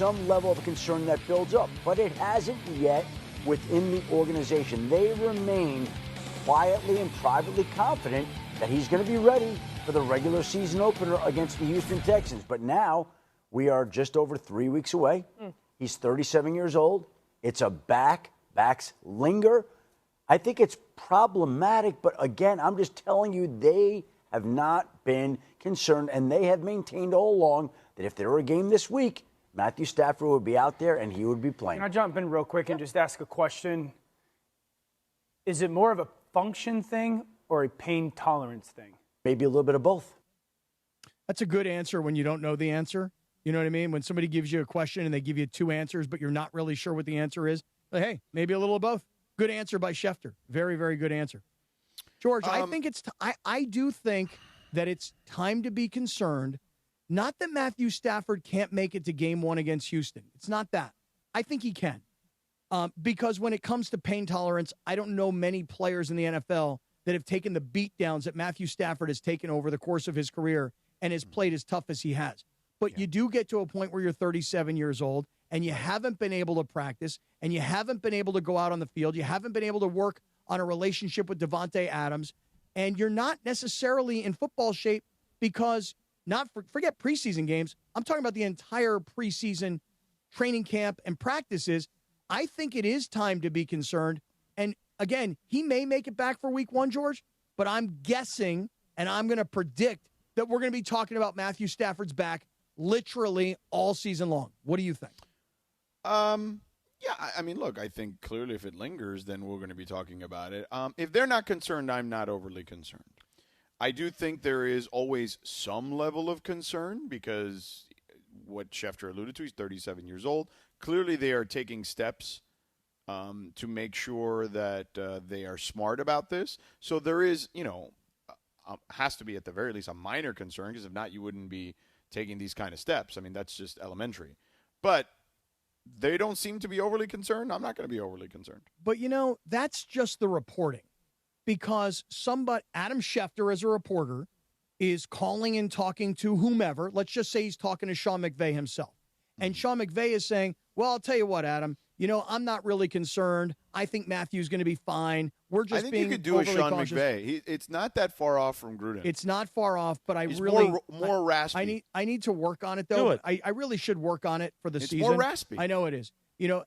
some level of concern that builds up, but it hasn't yet within the organization. They remain quietly and privately confident that he's going to be ready for the regular season opener against the Houston Texans. But now we are just over 3 weeks away. He's 37 years old. It's a back. Backs linger. I think it's problematic, but again, I'm just telling you, they have not been concerned, and they have maintained all along that if there were a game this week, Matthew Stafford would be out there and he would be playing. Can I jump in real quick and just ask a question? Is it more of a function thing or a pain tolerance thing? Maybe a little bit of both. That's a good answer when you don't know the answer. You know what I mean? When somebody gives you a question and they give you two answers, but you're not really sure what the answer is. But hey, maybe a little of both. Good answer by Schefter. Very, very good answer. George, I think I do think that it's time to be concerned. Not that Matthew Stafford can't make it to game one against Houston. It's not that. I think he can. Because when it comes to pain tolerance, I don't know many players in the NFL that have taken the beatdowns that Matthew Stafford has taken over the course of his career and has played as tough as he has. But you do get to a point where you're 37 years old and you haven't been able to practice and you haven't been able to go out on the field. You haven't been able to work on a relationship with Devontae Adams. And you're not necessarily in football shape because forget preseason games. I'm talking about the entire preseason training camp and practices. I think it is time to be concerned. And again, he may make it back for week one, George, but I'm guessing and I'm going to predict that we're going to be talking about Matthew Stafford's back literally all season long. What do you think? Yeah, I mean, look, I think clearly if it lingers, then we're going to be talking about it. If they're not concerned, I'm not overly concerned. I do think there is always some level of concern because what Schefter alluded to, he's 37 years old. Clearly they are taking steps to make sure that they are smart about this. So there is, has to be at the very least a minor concern because if not, you wouldn't be taking these kind of steps. I mean, that's just elementary. But they don't seem to be overly concerned. I'm not going to be overly concerned. But, that's just the reporting. Because Adam Schefter, as a reporter, is calling and talking to whomever. Let's just say he's talking to Sean McVay himself. And Sean McVay is saying, well, I'll tell you what, Adam, I'm not really concerned. I think Matthew's going to be fine. We're just being you could do a Sean cautious. McVay. It's not that far off from Gruden. It's not far off, but He's more raspy. I need to work on it, though. Do it. I really should work on it for the season. It's more raspy. I know it is.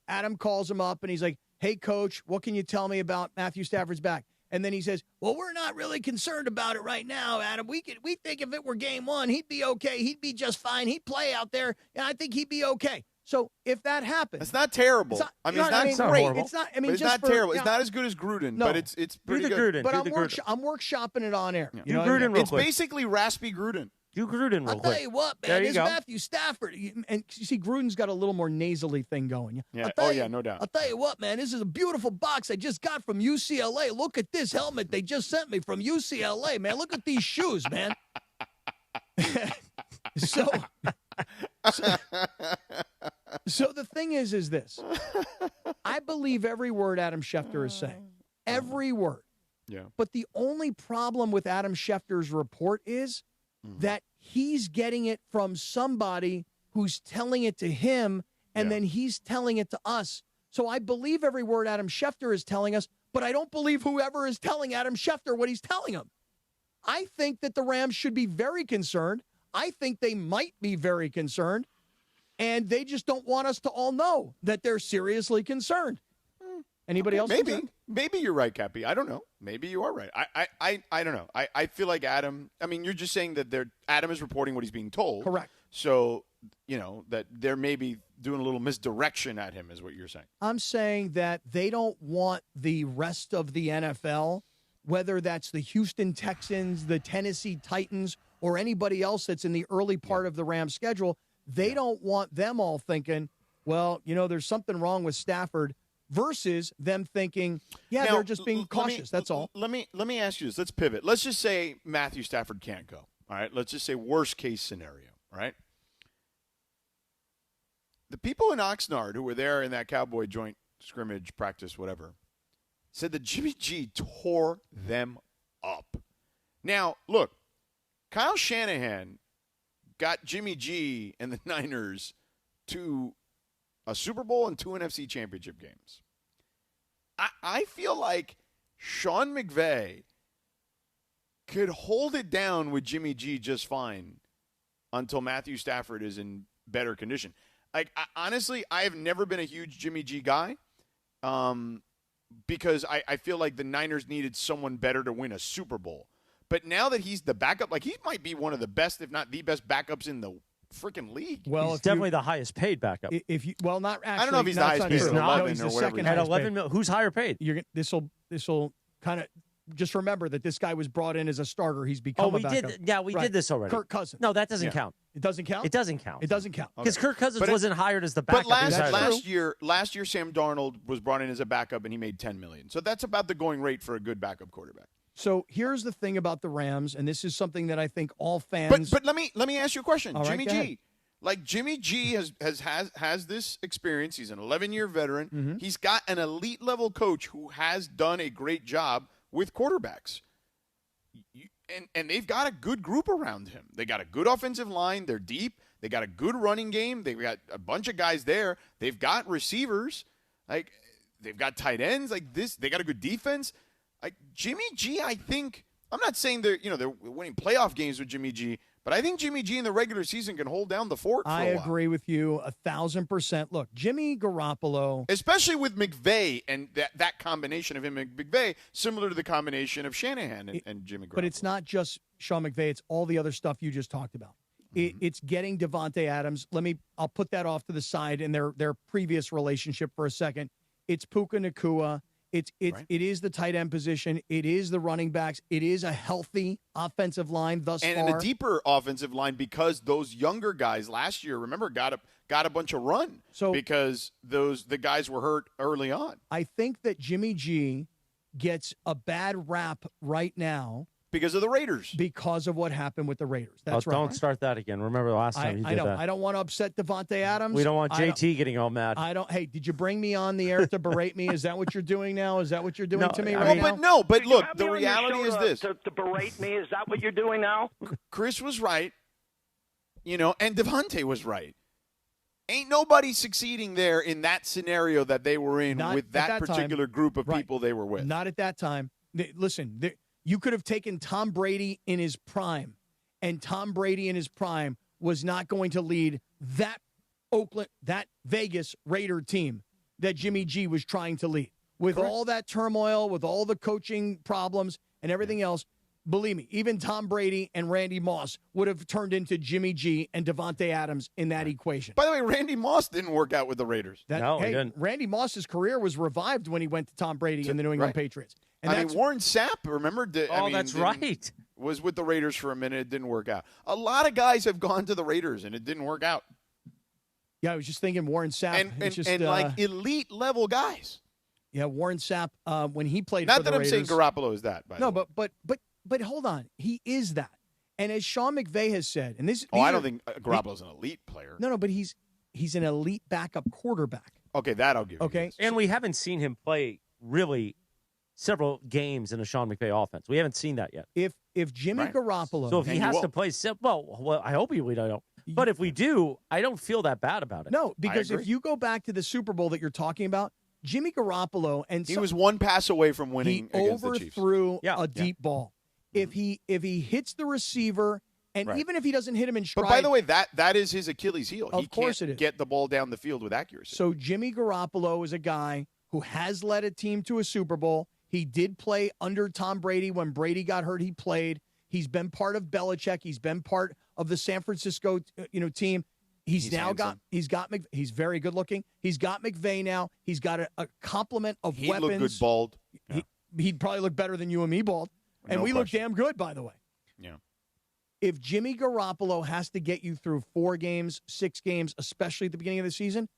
Adam calls him up, and he's like, hey, Coach, what can you tell me about Matthew Stafford's back? And then he says, well, we're not really concerned about it right now, Adam. We think if it were game one, he'd be okay. He'd be just fine. He'd play out there, and I think he'd be okay. So if that happens, it's not terrible. It's not, it's not great. It's not. it's not terrible. It's not as good as Gruden, but it's pretty good. But I'm workshopping it on air. Yeah. Do Gruden real quick. It's basically raspy Gruden. Do Gruden real quick. I'll tell you what, man. This go. Matthew Stafford. And you see, Gruden's got a little more nasally thing going. Yeah. No doubt. I'll tell you what, man. This is a beautiful box I just got from UCLA. Look at this helmet they just sent me from UCLA, man. Look at these shoes, man. So the thing is this. I believe every word Adam Schefter is saying. Every word. Yeah. But the only problem with Adam Schefter's report is that he's getting it from somebody who's telling it to him, and then he's telling it to us. So I believe every word Adam Schefter is telling us, but I don't believe whoever is telling Adam Schefter what he's telling him. I think that the Rams should be very concerned. I think they might be very concerned, and they just don't want us to all know that they're seriously concerned. Anybody else? Maybe you're right, Cappy. I don't know. Maybe you are right. I don't know. I feel like Adam. I mean, you're just saying that Adam is reporting what he's being told. Correct. So that they're maybe doing a little misdirection at him, is what you're saying. I'm saying that they don't want the rest of the NFL, whether that's the Houston Texans, the Tennessee Titans, or anybody else that's in the early part of the Rams schedule. They don't want them all thinking, well, there's something wrong with Stafford. Versus them thinking, now, they're just being cautious. That's all. Let me ask you this. Let's pivot. Let's just say Matthew Stafford can't go. All right. Let's just say worst case scenario. All right. The people in Oxnard who were there in that Cowboy joint scrimmage practice, whatever, said that Jimmy G tore them up. Now, look, Kyle Shanahan got Jimmy G and the Niners to a Super Bowl, and 2 NFC championship games. I feel like Sean McVay could hold it down with Jimmy G just fine until Matthew Stafford is in better condition. Like, honestly, I have never been a huge Jimmy G guy because I feel like the Niners needed someone better to win a Super Bowl. But now that he's the backup, like, he might be one of the best, if not the best backups in the freaking league. Well, he's definitely the highest paid backup. Not actually. I don't know if he's the highest paid. He's 11 he's or the whatever. second At highest 11 paid. mil, who's higher paid? This will kind of just remember that this guy was brought in as a starter. He's become a backup. We did this already. Kirk Cousins. No, that doesn't count. It doesn't count? It doesn't count. It doesn't count. Because Kirk Cousins But wasn't hired as the backup. But last year, Sam Darnold was brought in as a backup, and he made $10 million. So that's about the going rate for a good backup quarterback. So here's the thing about the Rams, and this is something that I think all fans. But let me ask you a question. All right, Jimmy go G. ahead. Like, Jimmy G has this experience. He's an 11-year veteran. Mm-hmm. He's got an elite-level coach who has done a great job with quarterbacks. And they've got a good group around him. They got a good offensive line. They're deep. They got a good running game. They've got a bunch of guys there. They've got receivers. Like, they've got tight ends. Like this, they got a good defense. Like, Jimmy G, I think, I'm not saying they're winning playoff games with Jimmy G, but I think Jimmy G in the regular season can hold down the fort for a while. I agree with you 1,000%. Look, Jimmy Garoppolo. Especially with McVay and that combination of him and McVay, similar to the combination of Shanahan and Jimmy Garoppolo. But it's not just Sean McVay. It's all the other stuff you just talked about. It's getting Devontae Adams. I'll put that off to the side in their previous relationship for a second. It's Puka Nacua. It is the tight end position. It is the running backs. It is a healthy offensive line thus far. And a deeper offensive line because those younger guys last year, remember, got a bunch of run because the guys were hurt early on. I think that Jimmy G gets a bad rap right now. Because of the Raiders. Because of what happened with the Raiders. That's right. Don't start that again. Remember the last time he did that. I don't want to upset Devontae Adams. We don't want JT getting all mad. Hey, did you bring me on the air to berate me? Is that what you're doing now? Is that what you're doing to me right now? But look, the reality is this. To berate me, is that what you're doing now? Chris was right, and Devontae was right. Ain't nobody succeeding there in that scenario that they were in with that particular group of people they were with. Not at that time. Listen, you could have taken Tom Brady in his prime, and Tom Brady in his prime was not going to lead that Vegas Raider team that Jimmy G was trying to lead. With all that turmoil, with all the coaching problems and everything else, believe me, even Tom Brady and Randy Moss would have turned into Jimmy G and Devontae Adams in that equation. By the way, Randy Moss didn't work out with the Raiders. He didn't. Randy Moss's career was revived when he went to Tom Brady and the New England Patriots. And Warren Sapp, remember? That's right. Was with the Raiders for a minute. It didn't work out. A lot of guys have gone to the Raiders, and it didn't work out. Yeah, I was just thinking Warren Sapp. And like elite-level guys. Yeah, Warren Sapp, when he played for the Raiders. Not that I'm saying Garoppolo is that, by the way. But hold on. He is that. And as Sean McVay has said, and this I don't think Garoppolo's an elite player. No, but he's an elite backup quarterback. Okay, that I'll give you. Okay. And we haven't seen him play really several games in a Sean McVay offense. We haven't seen that yet. If Jimmy Garoppolo, so if he has to play, well, I hope we don't. But if we do, I don't feel that bad about it. No, because if you go back to the Super Bowl that you're talking about, Jimmy Garoppolo he was one pass away from winning against the Chiefs. He overthrew a deep ball. If he hits the receiver, and even if he doesn't hit him in stride. But by the way, that is his Achilles heel. Of course it is. Get the ball down the field with accuracy. So Jimmy Garoppolo is a guy who has led a team to a Super Bowl. He did play under Tom Brady. When Brady got hurt, he played. He's been part of Belichick. He's been part of the San Francisco team. He's very good looking. He's got McVay now. He's got a complement of weapons. He'd look good bald. Yeah. He'd probably look better than you and me bald. And we look damn good, by the way. Yeah. If Jimmy Garoppolo has to get you through 4 games, 6 games, especially at the beginning of the season,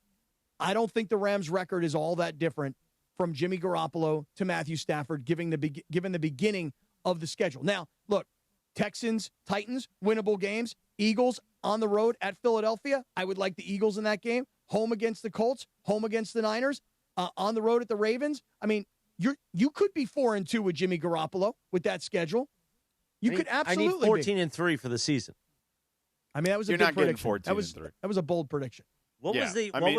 I don't think the Rams' record is all that different from Jimmy Garoppolo to Matthew Stafford, given the beginning of the schedule. Now, look, Texans, Titans, winnable games. Eagles on the road at Philadelphia. I would like the Eagles in that game. Home against the Colts. Home against the Niners. On the road at the Ravens. I mean, you could be 4-2 with Jimmy Garoppolo with that schedule. You could absolutely. I need 14-3 for the season. I mean, that was a You're good not prediction. getting 14-3. That was a bold prediction. What was the